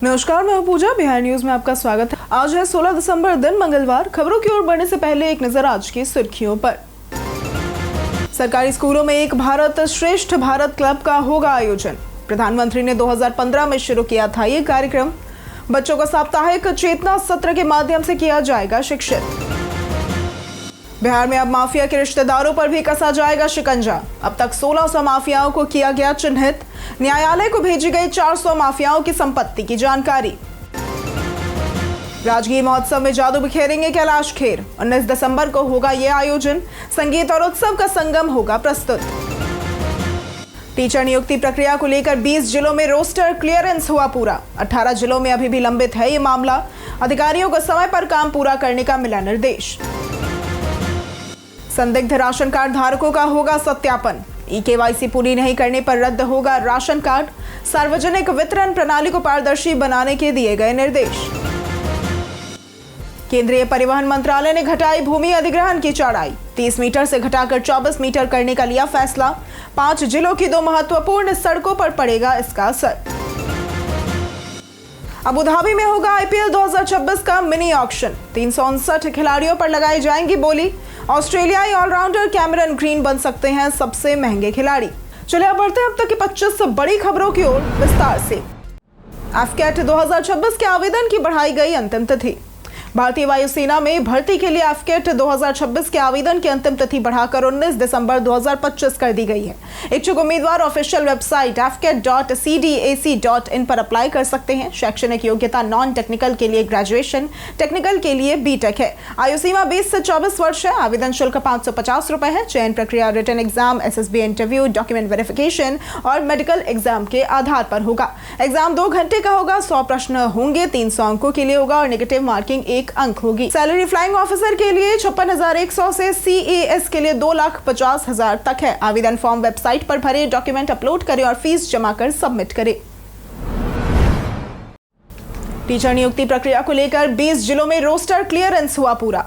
नमस्कार, मैं पूजा। बिहार न्यूज में आपका स्वागत है। आज है 16 दिसंबर, दिन मंगलवार। खबरों की ओर बढ़ने से पहले एक नजर आज की सुर्खियों पर। सरकारी स्कूलों में एक भारत श्रेष्ठ भारत क्लब का होगा आयोजन। प्रधानमंत्री ने 2015 में शुरू किया था ये कार्यक्रम। बच्चों को साप्ताहिक चेतना सत्र के माध्यम से किया जाएगा शिक्षित। बिहार में अब माफिया के रिश्तेदारों पर भी कसा जाएगा शिकंजा। अब तक 1600 माफियाओं को किया गया चिन्हित। न्यायालय को भेजी गई 400 माफियाओं की संपत्ति की जानकारी। राजगीर महोत्सव में जादू बिखेरेंगे कैलाश खेर। 19 दिसंबर को होगा ये आयोजन। संगीत और उत्सव का संगम होगा प्रस्तुत। टीचर नियुक्ति प्रक्रिया को लेकर 20 जिलों में रोस्टर क्लियरेंस हुआ पूरा। 18 जिलों में अभी भी लंबित है ये मामला। अधिकारियों को समय पर काम पूरा करने का मिला निर्देश। संदिग्ध राशन कार्ड धारकों का होगा सत्यापन। ई-केवाईसी पूरी नहीं करने पर रद्द होगा राशन कार्ड। सार्वजनिक वितरण प्रणाली को पारदर्शी बनाने के दिए गए निर्देश। केंद्रीय परिवहन मंत्रालय ने घटाई भूमि अधिग्रहण की चौड़ाई। 30 मीटर से घटाकर 24 मीटर करने का लिया फैसला। 5 जिलों की 2 महत्वपूर्ण सड़कों पर पड़ेगा इसका असर। अबू धाबी में होगा आईपीएल 2026 का मिनी ऑक्शन। 359 खिलाड़ियों पर लगाई जाएंगी बोली। ऑस्ट्रेलियाई ऑलराउंडर कैमरन ग्रीन बन सकते हैं सबसे महंगे खिलाड़ी। चलिए अब बढ़ते हैं अब तक की 25 बड़ी खबरों की ओर विस्तार से। एफकेट 2026 के आवेदन की बढ़ाई गई अंतिम तिथि। भारतीय वायुसेना में भर्ती के लिए एफकेट 2026 के आवेदन की अंतिम तिथि बढ़ाकर 19 दिसंबर 2025 कर दी गई है। इच्छुक उम्मीदवार ऑफिशियल वेबसाइट afket.cdac.in पर अप्लाई कर सकते हैं। शैक्षणिक योग्यता नॉन टेक्निकल के लिए ग्रेजुएशन, टेक्निकल के लिए बीटेक है। आयु सीमा 20 से 24 वर्ष है। आवेदन शुल्क 550 रुपए है। चयन प्रक्रिया written exam, SSB interview, document verification और मेडिकल एग्जाम के आधार पर होगा। एग्जाम 2 घंटे का होगा। 100 प्रश्न होंगे। 300 अंकों के लिए होगा और नेगेटिव मार्किंग 1 अंक होगी। सैलरी फ्लाइंग ऑफिसर के लिए 56,100 से सीएएस के लिए 2,50,000 तक है। आवेदन फॉर्म वेबसाइट पर भरे, डॉक्यूमेंट अपलोड करें और फीस जमा कर सबमिट करें। टीचर नियुक्ति प्रक्रिया को लेकर 20 जिलों में रोस्टर क्लियरेंस हुआ पूरा।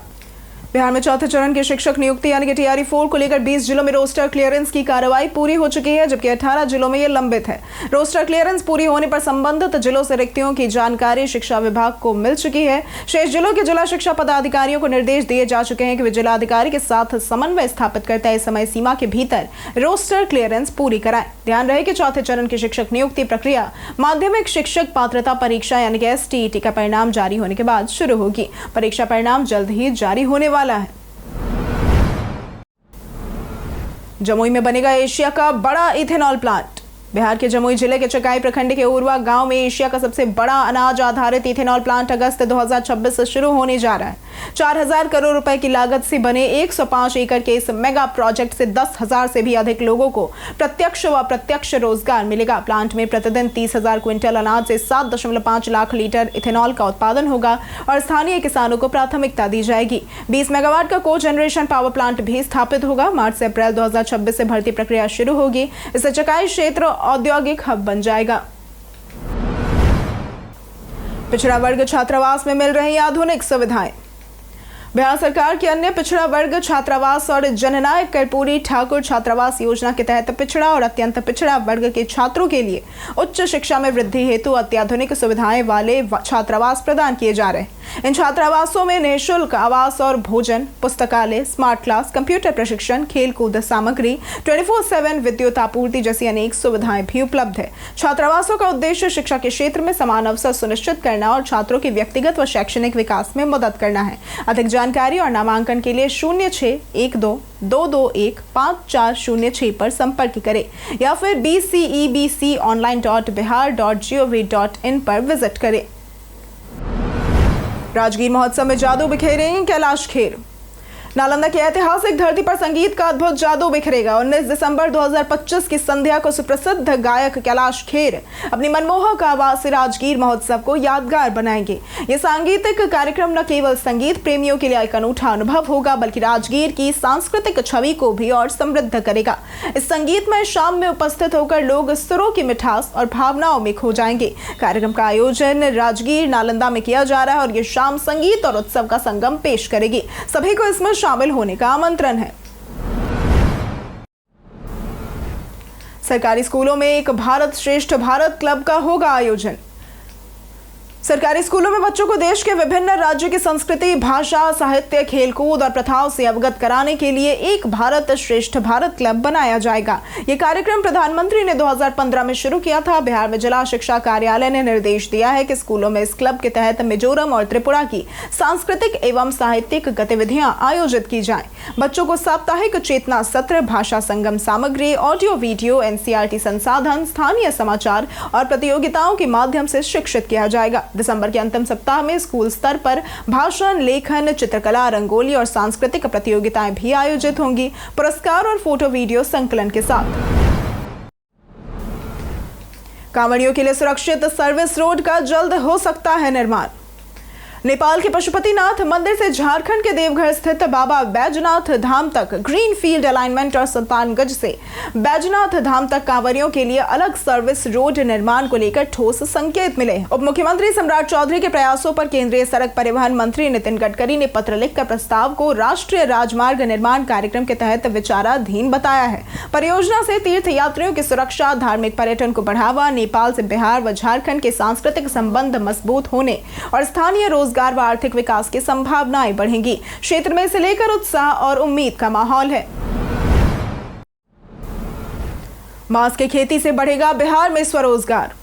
बिहार में चौथे चरण की शिक्षक नियुक्ति यानी कि टीआरई 4 को लेकर 20 जिलों में रोस्टर क्लियरेंस की कार्रवाई पूरी हो चुकी है, जबकि 18 जिलों में ये लंबित है। रोस्टर क्लियरेंस पूरी होने पर संबंधित जिलों से रिक्तियों की जानकारी शिक्षा विभाग को मिल चुकी है। शेष जिलों के जिला शिक्षा पदाधिकारियों को निर्देश दिए जा चुके हैं कि वे जिलाधिकारी के साथ समन्वय स्थापित कर तय समय सीमा के भीतर रोस्टर क्लियरेंस पूरी कराएं। ध्यान रहे कि चौथे चरण की शिक्षक नियुक्ति प्रक्रिया माध्यमिक शिक्षक पात्रता परीक्षा यानी कि एसटीईटी का परिणाम जारी होने के बाद शुरू होगी। परीक्षा परिणाम जल्द ही जारी होने वाला है। जमुई में बनेगा एशिया का बड़ा इथेनॉल प्लांट। बिहार के जमुई जिले के चकाई प्रखंड के उरवा गांव में एशिया का सबसे बड़ा अनाज आधारित इथेनॉल प्लांट अगस्त 2026 से शुरू होने जा रहा है। 4,000 करोड़ रुपए की लागत से बने 105 एकड़ के इस मेगा प्रोजेक्ट से 10,000 से भी अधिक लोगों को प्रत्यक्ष व अप्रत्यक्ष रोजगार मिलेगा। प्लांट में प्रतिदिन 30,000 क्विंटल अनाज से 7.5 लाख लीटर इथेनॉल का उत्पादन होगा और स्थानीय किसानों को प्राथमिकता दी जाएगी। 20 मेगावाट का को जनरेशन पावर प्लांट भी स्थापित होगा। मार्च से अप्रैल 2026 से भर्ती प्रक्रिया शुरू होगी। इससे चकाई क्षेत्र औद्योगिक हब बन जाएगा। पिछड़ा वर्ग छात्रावास में मिल रही आधुनिक सुविधाएं। बिहार सरकार के अन्य पिछड़ा वर्ग छात्रावास और जननायक कर्पूरी ठाकुर छात्रावास योजना के तहत पिछड़ा और अत्यंत पिछड़ा वर्ग के छात्रों के लिए उच्च शिक्षा में वृद्धि हेतु अत्याधुनिक सुविधाएं वाले छात्रावास प्रदान किए जा रहे हैं। इन छात्रावासों में निःशुल्क आवास और भोजन, पुस्तकालय, स्मार्ट क्लास, कंप्यूटर प्रशिक्षण, खेलकूद सामग्री, 24/7 विद्युत आपूर्ति जैसी अनेक सुविधाएं भी उपलब्ध है। छात्रावासों का उद्देश्य शिक्षा के क्षेत्र में समान अवसर सुनिश्चित करना और छात्रों के व्यक्तिगत व शैक्षणिक विकास में मदद करना है। अधिक जानकारी और नामांकन के लिए 0612221540 पर संपर्क करें या फिर bcebconline.bihar.gov.in पर विजिट करें। राजगीर महोत्सव में जादू बिखेरेंगे कैलाश खेर। नालंदा की ऐतिहासिक धरती पर संगीत का अद्भुत जादू बिखरेगा। 19 दिसंबर 2025 की संध्या को सुप्रसिद्ध गायक कैलाश खेर अपनी मनमोहक आवाज से राजगीर महोत्सव को यादगार बनाएंगे। ये सांगीतिक कार्यक्रम न केवल संगीत प्रेमियों के लिए एक अनूठा अनुभव होगा, बल्कि राजगीर की सांस्कृतिक छवि को भी और समृद्ध करेगा। इस संगीतमय शाम में उपस्थित होकर लोग सुरों की मिठास और भावनाओं में खो जाएंगे। कार्यक्रम का आयोजन राजगीर नालंदा में किया जा रहा है और ये शाम संगीत और उत्सव का संगम पेश करेगी। सभी को इसमें शामिल होने का आमंत्रण है। सरकारी स्कूलों में एक भारत श्रेष्ठ भारत क्लब का होगा आयोजन। सरकारी स्कूलों में बच्चों को देश के विभिन्न राज्यों की संस्कृति, भाषा, साहित्य, खेलकूद और प्रथाओं से अवगत कराने के लिए एक भारत श्रेष्ठ भारत क्लब बनाया जाएगा। ये कार्यक्रम प्रधानमंत्री ने 2015 में शुरू किया था। बिहार में जिला शिक्षा कार्यालय ने निर्देश दिया है कि स्कूलों में इस क्लब के तहत मिजोरम और त्रिपुरा की सांस्कृतिक एवं साहित्यिक गतिविधियां आयोजित की जाएं। बच्चों को साप्ताहिक चेतना सत्र, भाषा संगम सामग्री, ऑडियो वीडियो, NCERT संसाधन, स्थानीय समाचार और प्रतियोगिताओं के माध्यम से शिक्षित किया जाएगा। दिसंबर के अंतिम सप्ताह में स्कूल स्तर पर भाषण, लेखन, चित्रकला, रंगोली और सांस्कृतिक प्रतियोगिताएं भी आयोजित होंगी, पुरस्कार और फोटो वीडियो संकलन के साथ। कांवड़ियों के लिए सुरक्षित सर्विस रोड का जल्द हो सकता है निर्माण। नेपाल के पशुपतिनाथ मंदिर से झारखंड के देवघर स्थित बाबा बैजनाथ धाम तक ग्रीन फील्ड अलाइनमेंट और सुल्तानगंज से बैजनाथ धाम तक कांवरियों के लिए अलग सर्विस रोड निर्माण को लेकर ठोस संकेत मिले। उप मुख्यमंत्री सम्राट चौधरी के प्रयासों पर केंद्रीय सड़क परिवहन मंत्री नितिन गडकरी ने पत्र लिखकर प्रस्ताव को राष्ट्रीय राजमार्ग निर्माण कार्यक्रम के तहत विचाराधीन बताया है। परियोजना से तीर्थ यात्रियों की सुरक्षा, धार्मिक पर्यटन को बढ़ावा, नेपाल से बिहार व झारखंड के सांस्कृतिक संबंध मजबूत होने और स्थानीय रोजगार व आर्थिक विकास की संभावनाएं बढ़ेंगी। क्षेत्र में इसे लेकर उत्साह और उम्मीद का माहौल है। बांस की खेती से बढ़ेगा बिहार में स्वरोजगार।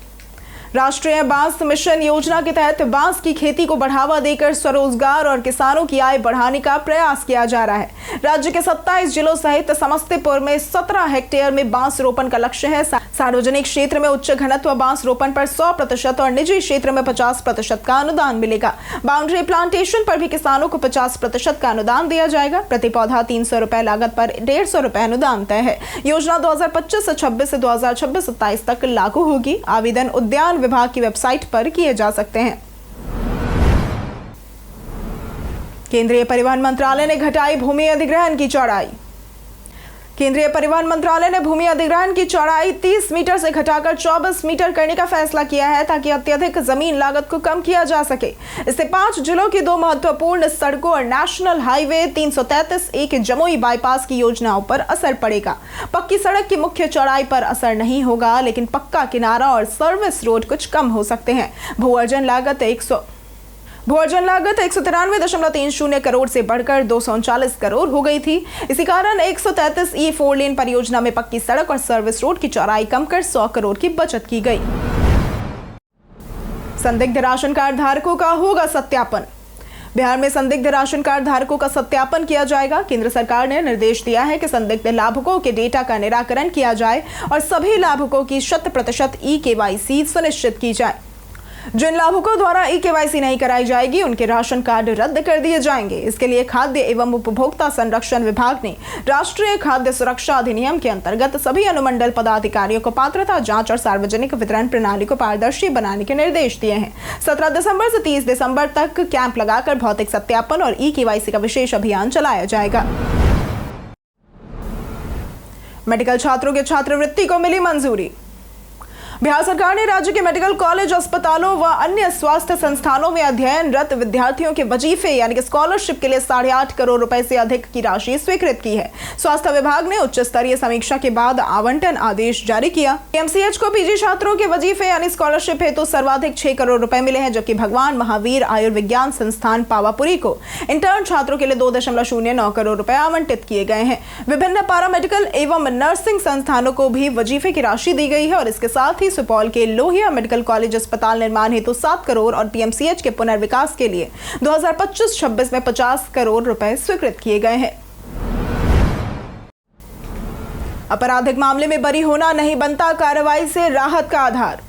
राष्ट्रीय बांस मिशन योजना के तहत बांस की खेती को बढ़ावा देकर स्वरोजगार और किसानों की आय बढ़ाने का प्रयास किया जा रहा है। राज्य के 27 जिलों सहित समस्तीपुर में 17 हेक्टेयर में बांस रोपण का लक्ष्य है। सार्वजनिक क्षेत्र में उच्च घनत्व बांस रोपण पर 100% और निजी क्षेत्र में 50% का अनुदान मिलेगा। बाउंड्री प्लांटेशन पर भी किसानों को 50% का अनुदान दिया जाएगा। प्रति पौधा 300 रुपए लागत पर 150 रुपए अनुदान तय है। योजना 2025 से 26 से 2026-27 तक लागू होगी। आवेदन उद्यान विभाग की वेबसाइट पर किए जा सकते हैं। केंद्रीय परिवहन मंत्रालय ने घटाई भूमि अधिग्रहण की चौड़ाई। केंद्रीय परिवहन मंत्रालय ने भूमि अधिग्रहण की चौड़ाई 30 मीटर से घटाकर 24 मीटर करने का फैसला किया है, ताकि अत्यधिक जमीन लागत को कम किया जा सके। इससे 5 जिलों की 2 महत्वपूर्ण सड़कों और नेशनल हाईवे 333 एक जमुई बाईपास की योजनाओं पर असर पड़ेगा। पक्की सड़क की मुख्य चौड़ाई पर असर नहीं होगा, लेकिन पक्का किनारा और सर्विस रोड कुछ कम हो सकते हैं। भू अर्जन लागत 193.30 करोड़ से बढ़कर 239 करोड़ हो गई थी। इसी कारण 133E 4 लेन परियोजना में पक्की सड़क और सर्विस रोड की चौड़ाई कम कर 100 करोड़ की बचत की गई। संदिग्ध राशन कार्ड धारकों का होगा सत्यापन। बिहार में संदिग्ध राशन कार्ड धारकों का सत्यापन किया जाएगा। केंद्र सरकार ने निर्देश दिया है कि संदिग्ध लाभुकों के डेटा का निराकरण किया जाए और सभी लाभुकों की 100% eKYC सुनिश्चित की जाए। जिन लाभुकों द्वारा eKYC नहीं कराई जाएगी, उनके राशन कार्ड रद्द कर दिए जाएंगे। इसके लिए खाद्य एवं उपभोक्ता संरक्षण विभाग ने राष्ट्रीय खाद्य सुरक्षा अधिनियम के अंतर्गत सभी अनुमंडल पदाधिकारियों को पात्रता जांच और सार्वजनिक वितरण प्रणाली को पारदर्शी बनाने के निर्देश दिए हैं। 17 दिसंबर से 30 दिसंबर तक कैंप लगाकर भौतिक सत्यापन और eKYC का विशेष अभियान चलाया जाएगा। मेडिकल छात्रों के छात्रवृत्ति को मिली मंजूरी। बिहार सरकार ने राज्य के मेडिकल कॉलेज, अस्पतालों व अन्य स्वास्थ्य संस्थानों में अध्ययनरत विद्यार्थियों के वजीफे यानी कि स्कॉलरशिप के लिए 8.5 करोड़ रुपए से अधिक की राशि स्वीकृत की है। स्वास्थ्य विभाग ने उच्च स्तरीय समीक्षा के बाद आवंटन आदेश जारी किया। PMCH को PG छात्रों के वजीफे यानी स्कॉलरशिप हेतु सर्वाधिक 6 करोड़ रुपए मिले हैं, जबकि भगवान महावीर आयुर्विज्ञान संस्थान पावापुरी को इंटर्न छात्रों के लिए 2.09 करोड़ रुपए आवंटित किए गए हैं। विभिन्न पैरामेडिकल एवं नर्सिंग संस्थानों को भी वजीफे की राशि दी गई है और इसके साथ ही सुपौल के लोहिया मेडिकल कॉलेज अस्पताल निर्माण हेतु 7 करोड़ और PMCH के पुनर्विकास के लिए 2025-26 में 50 करोड़ रुपए स्वीकृत किए गए हैं। आपराधिक मामले में बरी होना नहीं बनता कार्रवाई से राहत का आधार।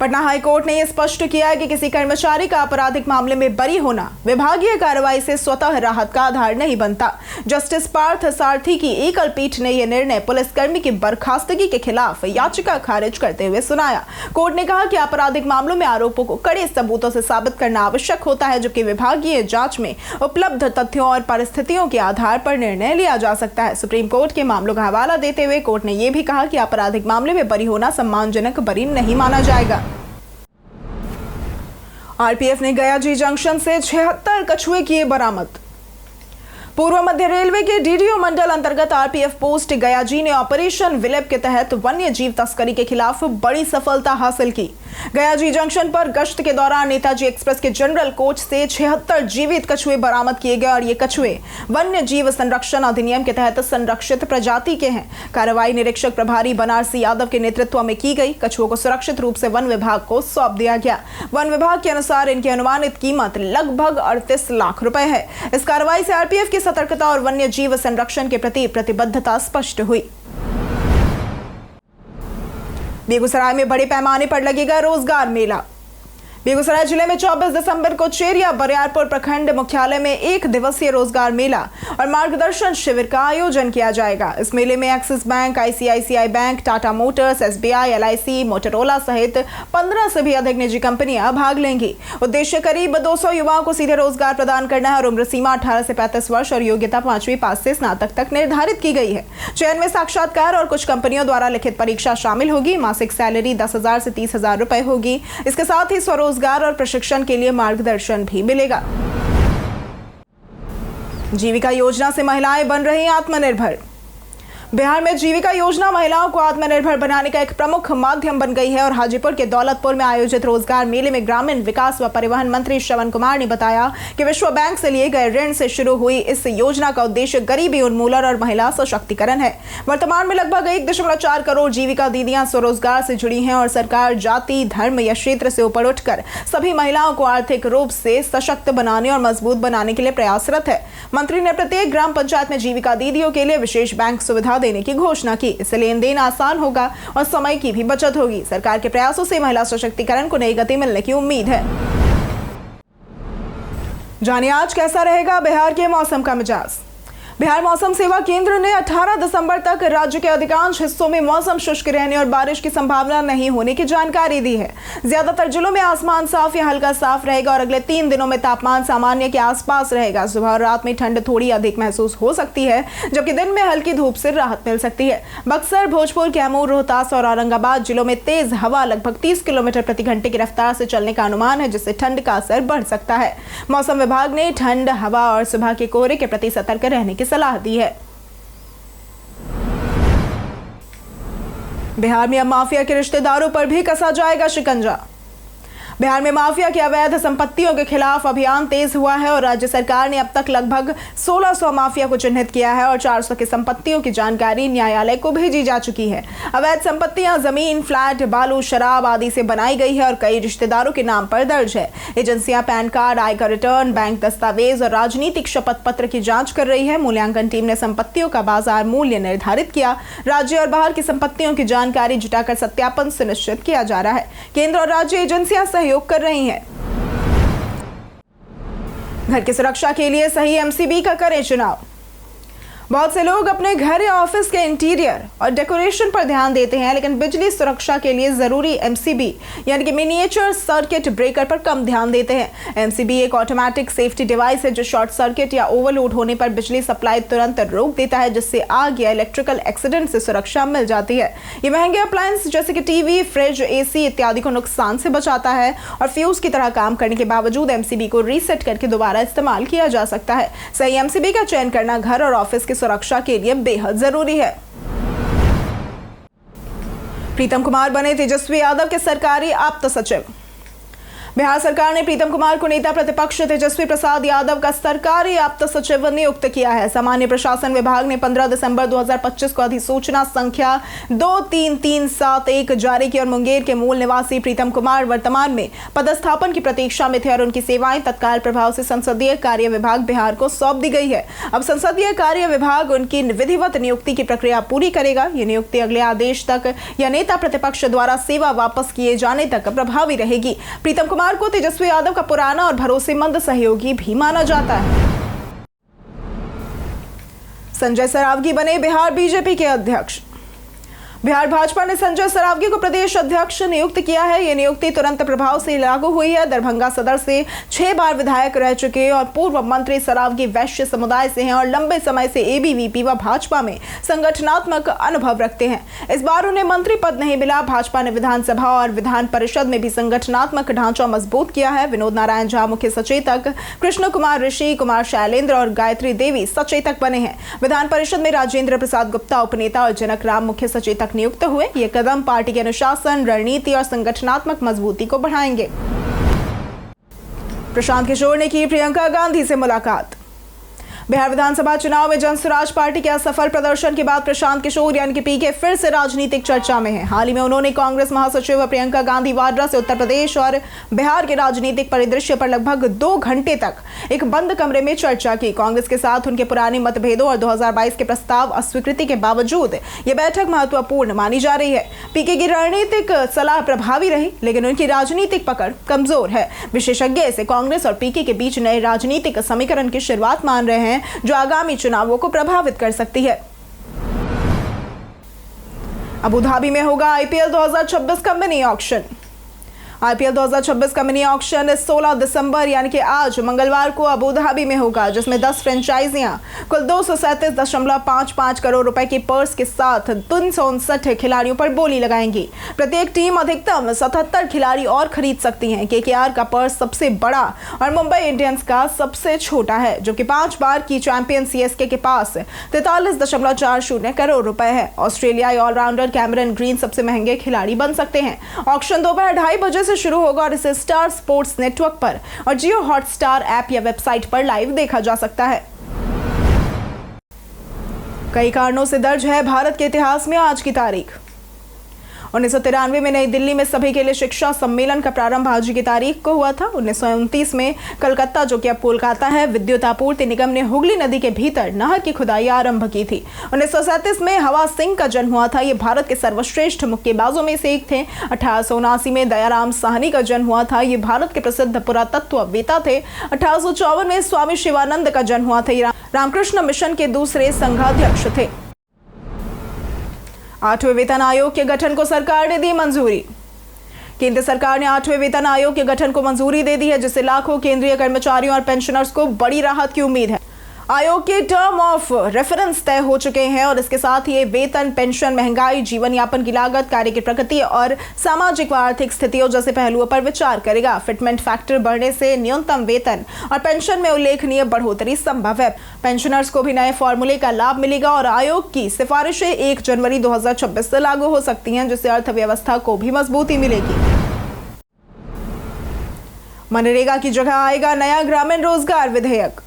पटना हाईकोर्ट ने यह स्पष्ट किया है कि किसी कर्मचारी का आपराधिक मामले में बरी होना विभागीय कार्रवाई से स्वतः राहत का आधार नहीं बनता। जस्टिस पार्थ सारथी की एकल पीठ ने यह निर्णय पुलिसकर्मी की बर्खास्तगी के खिलाफ याचिका खारिज करते हुए सुनाया। कोर्ट ने कहा कि आपराधिक मामलों में आरोपों को कड़े सबूतों से साबित करना आवश्यक होता है, जबकि विभागीय जांच में उपलब्ध तथ्यों और परिस्थितियों के आधार पर निर्णय लिया जा सकता है। सुप्रीम कोर्ट के मामलों का हवाला देते हुए कोर्ट ने यह भी कहा कि आपराधिक मामले में बरी होना सम्मानजनक बरी नहीं माना जाएगा। आरपीएफ ने गयाजी जंक्शन से 76 कछुए किए बरामद। पूर्व मध्य रेलवे के डीडीओ मंडल अंतर्गत आरपीएफ पोस्ट गयाजी ने ऑपरेशन विलेप के तहत वन्य जीव तस्करी के खिलाफ बड़ी सफलता हासिल की। गया जी जंक्शन पर गश्त के दौरान नेताजी एक्सप्रेस के जनरल कोच से 76 जीवित कछुए बरामद किए गए और ये कछुए वन्य जीव संरक्षण अधिनियम के तहत संरक्षित प्रजाति के हैं। कार्रवाई निरीक्षक प्रभारी बनारसी यादव के नेतृत्व में की गई। कछुओं को सुरक्षित रूप से वन विभाग को सौंप दिया गया। वन विभाग के अनुसार इनकी अनुमानित कीमत लगभग 38 लाख रुपए है। इस कार्रवाई से आरपीएफ की सतर्कता और वन्य जीव संरक्षण के प्रति प्रतिबद्धता स्पष्ट हुई। बेगूसराय में बड़े पैमाने पर लगेगा रोजगार मेला। बेगूसराय जिले में 24 दिसंबर को चेरिया बरियारपुर प्रखंड मुख्यालय में 1 दिवसीय रोजगार मेला और मार्गदर्शन शिविर का आयोजन किया जाएगा। इस मेले में axis bank, ICICI bank, Tata Motors, SBI, LIC, Motorola सहित 15 से भी अधिक निजी कंपनियां भाग लेंगी। उद्देश्य करीब 200 युवाओं को सीधे रोजगार प्रदान करना है और उम्र सीमा 18 से 35 वर्ष और योग्यता 5वीं पास से स्नातक तक निर्धारित की गई है। चयन में साक्षात्कार और कुछ कंपनियों द्वारा लिखित परीक्षा शामिल होगी। मासिक सैलरी 10,000 से 30,000 रुपए होगी। इसके साथ ही रोजगार और प्रशिक्षण के लिए मार्गदर्शन भी मिलेगा। जीविका योजना से महिलाएं बन रही आत्मनिर्भर। बिहार में जीविका योजना महिलाओं को आत्मनिर्भर बनाने का एक प्रमुख माध्यम बन गई है और हाजीपुर के दौलतपुर में आयोजित रोजगार मेले में ग्रामीण विकास व परिवहन मंत्री श्रवण कुमार ने बताया कि विश्व बैंक से लिए गए ऋण से शुरू हुई इस योजना का उद्देश्य गरीबी उन्मूलन और महिला सशक्तिकरण है। वर्तमान में लगभग 1.4 करोड़ जीविका दीदियां स्वरोजगार से जुड़ी हैं और सरकार जाति, धर्म या क्षेत्र से ऊपर उठकर सभी महिलाओं को आर्थिक रूप से सशक्त बनाने और मजबूत बनाने के लिए प्रयासरत है। मंत्री ने प्रत्येक ग्राम पंचायत में जीविका दीदियों के लिए विशेष बैंक सुविधा देने की घोषणा की। इससे लेन देन आसान होगा और समय की भी बचत होगी। सरकार के प्रयासों से महिला सशक्तिकरण को नई गति मिलने की उम्मीद है। जानिए आज कैसा रहेगा बिहार के मौसम का मिजाज। बिहार मौसम सेवा केंद्र ने 18 दिसंबर तक राज्य के अधिकांश हिस्सों में मौसम शुष्क रहने और बारिश की संभावना नहीं होने की जानकारी दी है। ज्यादातर जिलों में आसमान साफ या हल्का साफ रहेगा और अगले 3 दिनों में तापमान सामान्य के आसपास रहेगा। सुबह और रात में ठंड थोड़ी अधिक महसूस हो सकती है, जबकि दिन में हल्की धूप से राहत मिल सकती है। बक्सर, भोजपुर, कैमूर, रोहतास और औरंगाबाद जिलों में तेज हवा लगभग 30 किलोमीटर प्रति घंटे की रफ्तार से चलने का अनुमान है, जिससे ठंड का असर बढ़ सकता है। मौसम विभाग ने ठंड, हवा और सुबह के कोहरे के प्रति सतर्क रहने की सलाह दी है। बिहार में अब माफिया के रिश्तेदारों पर भी कसा जाएगा शिकंजा। बिहार में माफिया की अवैध संपत्तियों के खिलाफ अभियान तेज हुआ है और राज्य सरकार ने अब तक लगभग 1600 माफिया को चिन्हित किया है और 400 की संपत्तियों की जानकारी न्यायालय को भेजी जा चुकी है। अवैध संपत्तियां जमीन, फ्लैट, बालू, शराब आदि से बनाई गई है और कई रिश्तेदारों के नाम पर दर्ज है। एजेंसियां पैन कार्ड, आयकर रिटर्न, बैंक दस्तावेज और राजनीतिक शपथ पत्र की जांच कर रही है। मूल्यांकन टीम ने संपत्तियों का बाजार मूल्य निर्धारित किया। राज्य और बाहर की संपत्तियों की जानकारी जुटाकर सत्यापन सुनिश्चित किया जा रहा है। केंद्र और राज्य एजेंसियां सहयोग कर रही हैं। घर की सुरक्षा के लिए सही एमसीबी का करें चुनाव। बहुत से लोग अपने घर या ऑफिस के इंटीरियर और डेकोरेशन पर ध्यान देते हैं, लेकिन बिजली सुरक्षा के लिए जरूरी एमसीबी यानी कि मिनिएचर सर्किट ब्रेकर पर कम ध्यान देते हैं। एमसीबी एक ऑटोमेटिक सेफ्टी डिवाइस है जो शॉर्ट सर्किट या ओवरलोड होने पर बिजली सप्लाई तुरंत रोक देता है, जिससे आग या इलेक्ट्रिकल एक्सीडेंट से सुरक्षा मिल जाती है। ये महंगे अप्लायंस जैसे कि टीवी, फ्रिज, एसी इत्यादि को नुकसान से बचाता है और फ्यूज की तरह काम करने के बावजूद एमसीबी को रीसेट करके दोबारा इस्तेमाल किया जा सकता है। सही एमसीबी का चयन करना घर और ऑफिस की सुरक्षा के लिए बेहद जरूरी है। प्रीतम कुमार बने तेजस्वी यादव के सरकारी आप्त सचिव। बिहार सरकार ने प्रीतम कुमार को नेता प्रतिपक्ष तेजस्वी प्रसाद यादव का सरकारी आप्त सचिव नियुक्त किया है। सामान्य प्रशासन विभाग ने 15 दिसंबर 2025 को अधिसूचना संख्या 23371 जारी की और मुंगेर के मूल निवासी प्रीतम कुमार वर्तमान में पदस्थापन की प्रतीक्षा में थे और उनकी सेवाएं तत्काल प्रभाव से संसदीय कार्य विभाग बिहार को सौंप दी गई है। अब संसदीय कार्य विभाग उनकी विधिवत नियुक्ति की प्रक्रिया पूरी करेगा। ये नियुक्ति अगले आदेश तक या नेता प्रतिपक्ष द्वारा सेवा वापस किए जाने तक प्रभावी रहेगी। प्रीतम कुमार को तेजस्वी यादव का पुराना और भरोसेमंद सहयोगी भी माना जाता है। संजय सरावगी बने बिहार बीजेपी के अध्यक्ष। बिहार भाजपा ने संजय सरावगी को प्रदेश अध्यक्ष नियुक्त किया है। यह नियुक्ति तुरंत प्रभाव से लागू हुई है। दरभंगा सदर से 6 बार विधायक रह चुके और पूर्व मंत्री सरावगी वैश्य समुदाय से हैं और लंबे समय से एबीवीपी व भाजपा में संगठनात्मक अनुभव रखते हैं। इस बार उन्हें मंत्री पद नहीं मिला। भाजपा ने विधानसभा और विधान परिषद में भी संगठनात्मक ढांचा मजबूत किया है। विनोद नारायण झा मुख्य सचेतक, कृष्ण कुमार ऋषि, कुमार शैलेंद्र और गायत्री देवी सचेतक बने हैं। विधान परिषद में राजेंद्र प्रसाद गुप्ता उपनेता और जनक राम मुख्य सचेतक तक नियुक्त हुए। ये कदम पार्टी के अनुशासन, रणनीति और संगठनात्मक मजबूती को बढ़ाएंगे। प्रशांत किशोर ने की प्रियंका गांधी से मुलाकात। बिहार विधानसभा चुनाव में जनसुराज पार्टी के असफल प्रदर्शन के बाद प्रशांत किशोर यानी कि पीके फिर से राजनीतिक चर्चा में हैं। हाल ही में उन्होंने कांग्रेस महासचिव प्रियंका गांधी वाड्रा से उत्तर प्रदेश और बिहार के राजनीतिक परिदृश्य पर लगभग 2 घंटे तक एक बंद कमरे में चर्चा की। कांग्रेस के साथ उनके पुराने मतभेदों और 2022 के प्रस्ताव अस्वीकृति के बावजूद ये बैठक महत्वपूर्ण मानी जा रही है। पीके की रणनीतिक सलाह प्रभावी रही, लेकिन उनकी राजनीतिक पकड़ कमजोर है। विशेषज्ञ इसे कांग्रेस और पीके के बीच नए राजनीतिक समीकरण की शुरुआत मान रहे हैं जो आगामी चुनावों को प्रभावित कर सकती है। अबू धाबी में होगा आईपीएल 2026 का मिनी ऑक्शन। आईपीएल 2026 का मिनी ऑक्शन 16 दिसंबर यानी कि आज मंगलवार को अबू धाबी में होगा, जिसमें 10 फ्रेंचाइजियां कुल 237.55 करोड़ रुपए की पर्स के साथ 359 खिलाड़ियों पर बोली लगाएंगी। प्रत्येक टीम अधिकतम 77 खिलाड़ी और खरीद सकती हैं। केकेआर का पर्स सबसे बड़ा और मुंबई इंडियंस का सबसे छोटा है, जो कि 5 बार की चैंपियन सीएसके के पास 43.40 करोड़ रुपए है। ऑस्ट्रेलियाई ऑलराउंडर कैमरन ग्रीन सबसे महंगे खिलाड़ी बन सकते हैं। ऑक्शन दोपहर 2:30 बजे शुरू होगा और इसे स्टार स्पोर्ट्स नेटवर्क पर और जियो हॉटस्टार ऐप या वेबसाइट पर लाइव देखा जा सकता है। कई कारणों से दर्ज है भारत के इतिहास में आज की तारीख। 1993 में नई दिल्ली में सभी के लिए शिक्षा सम्मेलन का प्रारंभ आज की तारीख को हुआ था। 1929 में कलकत्ता, जो कि अब कोलकाता है, विद्युत आपूर्ति निगम ने हुगली नदी के भीतर नहर की खुदाई आरंभ की थी। 1937 में हवा सिंह का जन्म हुआ था। ये भारत के सर्वश्रेष्ठ मुक्केबाजों में से एक थे। 1879 में दयाराम साहनी का जन्म हुआ था। ये भारत के प्रसिद्ध पुरातत्ववेत्ता थे। 1854 में स्वामी शिवानंद का जन्म हुआ था। ये रामकृष्ण मिशन के दूसरे संघाध्यक्ष थे। 8वें वेतन आयोग के गठन को सरकार ने दी मंजूरी। केंद्र सरकार ने 8वें वेतन आयोग के गठन को मंजूरी दे दी है, जिससे लाखों केंद्रीय कर्मचारियों और पेंशनर्स को बड़ी राहत की उम्मीद है। आयोग के टर्म ऑफ रेफरेंस तय हो चुके हैं और इसके साथ ही वेतन, पेंशन, महंगाई, जीवन यापन की लागत, कार्य की प्रकृति और सामाजिक व आर्थिक स्थितियों जैसे पहलुओं पर विचार करेगा। फिटमेंट फैक्टर बढ़ने से न्यूनतम वेतन और पेंशन में उल्लेखनीय बढ़ोतरी संभव है। पेंशनर्स को भी नए फॉर्मूले का लाभ मिलेगा और आयोग की सिफारिशें 1 जनवरी 2026 से लागू हो सकती हैं, जिससे अर्थव्यवस्था को भी मजबूती मिलेगी। मनरेगा की जगह आएगा नया ग्रामीण रोजगार विधेयक।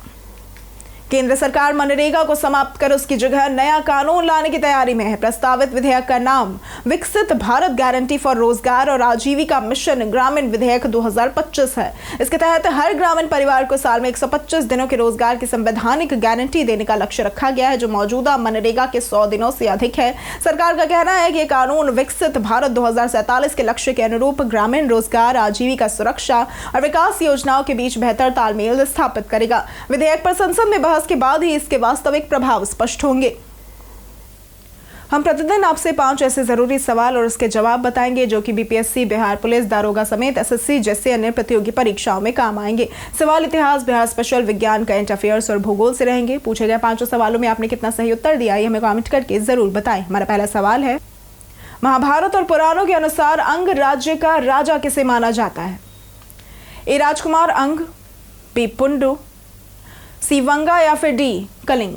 केंद्र सरकार मनरेगा को समाप्त कर उसकी जगह नया कानून लाने की तैयारी में है। प्रस्तावित विधेयक का नाम विकसित भारत गारंटी फॉर रोजगार और आजीविका मिशन ग्रामीण विधेयक 2025 है। इसके तहत हर ग्रामीण परिवार को साल में 125 दिनों के रोजगार की संवैधानिक गारंटी देने का लक्ष्य रखा गया है, जो मौजूदा मनरेगा के 100 दिनों से अधिक है। सरकार का कहना है कि यह कानून विकसित भारत 2047 के लक्ष्य के अनुरूप ग्रामीण रोजगार, आजीविका सुरक्षा और विकास योजनाओं के बीच बेहतर तालमेल स्थापित करेगा। विधेयक पर संसद में बहस के बाद ही इसके वास्तविक प्रभाव स्पष्ट होंगे। हम प्रतिदिन आपसे 5 ऐसे जरूरी सवाल और उसके जवाब बताएंगे जो कि बीपीएससी, बिहार पुलिस, दारोगा समेत एसएससी जैसे अन्य प्रतियोगी परीक्षाओं में काम आएंगे। सवाल इतिहास, बिहार स्पेशल, विज्ञान, करंट अफेयर्स और भूगोल से रहेंगे। पूछे गए 5 सवालों में आपने कितना सही उत्तर दिया, ये हमें कमेंट करके जरूर बताएं। हमारा पहला सवाल है, महाभारत और पुराणों के अनुसार अंग राज्य का राजा किसे माना जाता है? ए राजकुमार अंग, बी पुंडु, सी वंगा या फिर डी कलिंग?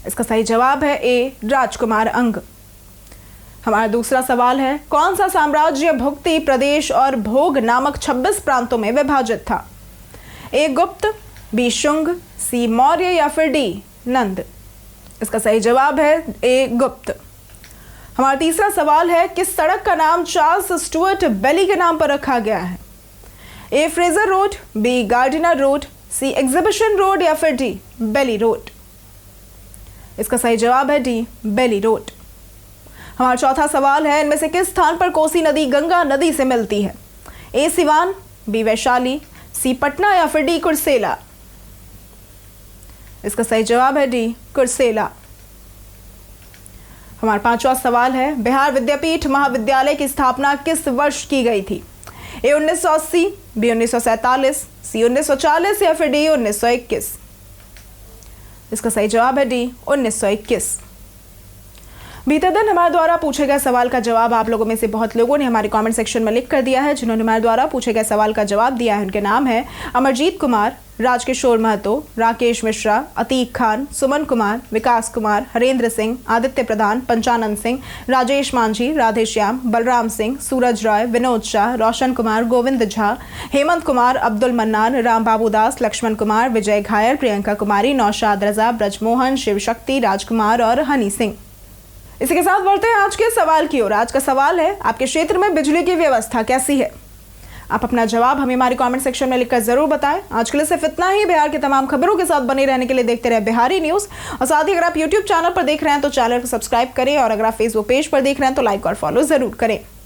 इसका सही जवाब है ए राजकुमार अंग। हमारा दूसरा सवाल है, कौन सा साम्राज्य भुक्ति, प्रदेश और भोग नामक 26 प्रांतों में विभाजित था? ए गुप्त, बी शुंग, सी मौर्य या फिर डी नंद? इसका सही जवाब है ए गुप्त। हमारा तीसरा सवाल है, किस सड़क का नाम चार्ल्स स्टुअर्ट बेली के नाम पर रखा गया है? A Fraser road, B Gardiner road, C exhibition road या फिर डी बेली रोड? इसका सही जवाब है डी बेली रोड। हमारा चौथा सवाल है, इनमें से किस स्थान पर कोसी नदी गंगा नदी से मिलती है? ए सिवान, बी वैशाली, सी पटना या फिर डी कुर्सेला? इसका सही जवाब है डी कुर्सेला। हमारा पांचवा सवाल है, बिहार विद्यापीठ महाविद्यालय की स्थापना किस वर्ष की गई थी? ए 1980, बी 1947, सी 1940 या फिर डी 1921? इसका सही जवाब है डी 1921। बीते दिन हमारे द्वारा पूछे गए सवाल का जवाब आप लोगों में से बहुत लोगों ने हमारे कमेंट सेक्शन में लिख कर दिया है। जिन्होंने हमारे द्वारा पूछे गए सवाल का जवाब दिया है उनके नाम है अमरजीत कुमार, राजकिशोर महतो, राकेश मिश्रा, अतीक खान, सुमन कुमार, विकास कुमार, हरेंद्र सिंह, आदित्य प्रधान, पंचानंद सिंह, राजेश मांझी, राधेश्याम, बलराम सिंह, सूरज रॉय, विनोद शाह, रोशन कुमार, गोविंद झा, हेमंत कुमार, अब्दुल मन्नान, राम बाबू दास, लक्ष्मण कुमार, विजय घायल, प्रियंका कुमारी, नौशाद रजा, ब्रजमोहन, शिव शक्ति, राजकुमार और हनी सिंह। इसी के साथ बढ़ते हैं आज के सवाल की ओर। आज का सवाल है, आपके क्षेत्र में बिजली की व्यवस्था कैसी है? आप अपना जवाब हमें हमारे कमेंट सेक्शन में लिखकर जरूर बताएं। आज के लिए सिर्फ इतना ही। बिहार की तमाम खबरों के साथ बने रहने के लिए देखते रहे बिहारी न्यूज। और साथ ही अगर आप यूट्यूब चैनल पर देख रहे हैं तो चैनल को सब्सक्राइब करें, और अगर आप फेसबुक पेज पर देख रहे हैं तो लाइक और फॉलो जरूर करें।